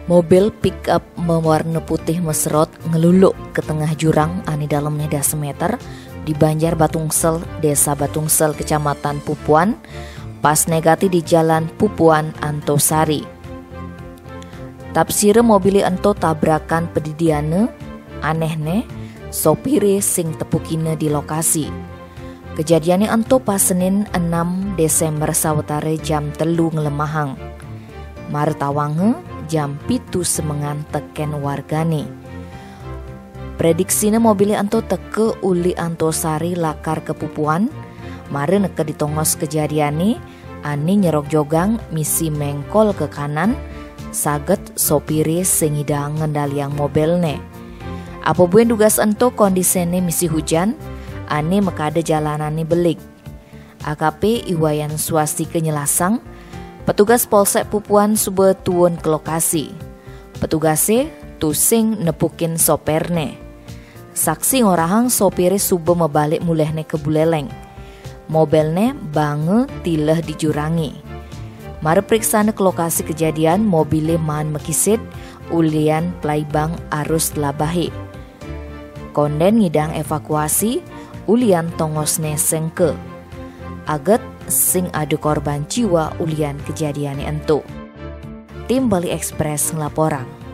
Mobil pick-up mewarna putih mesrot ngeluluk ke tengah jurang ani dalamnya dah semeter di Banjar Batungsel, Desa Batungsel, Kecamatan Pupuan, pas negati di Jalan Pupuan Antosari. Tapsire mobili ento tabrakan pedidiane, anehne, sopire sing tepukine di lokasi. Kejadiannya ento pas Senin 6 Desember sawetare jam 3 ngelemahang. Martawange jam 7 semengan teken wargane. Prediksine mobilnya ento teke uli Antosari lakar ke Pupuan. Mare neke ditongos kejadiane, ani nyerok jogang misi mengkol ke kanan, saget sopire sengida ngendaliang mobilne. Apa buen dugas ento kondisene misi hujan, ani mekade jalanane belik. AKP Iwayan Swasti Kenyelasang, petugas Polsek Pupuan sube tuun ke lokasi. Petugase tusing nepukin soperne. Saksi ngorahang sopire sube mebalik mulehne ke Buleleng. Mobilne bange tileh dijurangi. Mare periksane ke lokasi kejadian, mobile man mekisit ulian plaibang arus labahe. Konden ngidang evakuasi ulian tongosne sengke. Aget sing adu korban jiwa ulian kejadian entu. Tim Bali Express ngelaporang.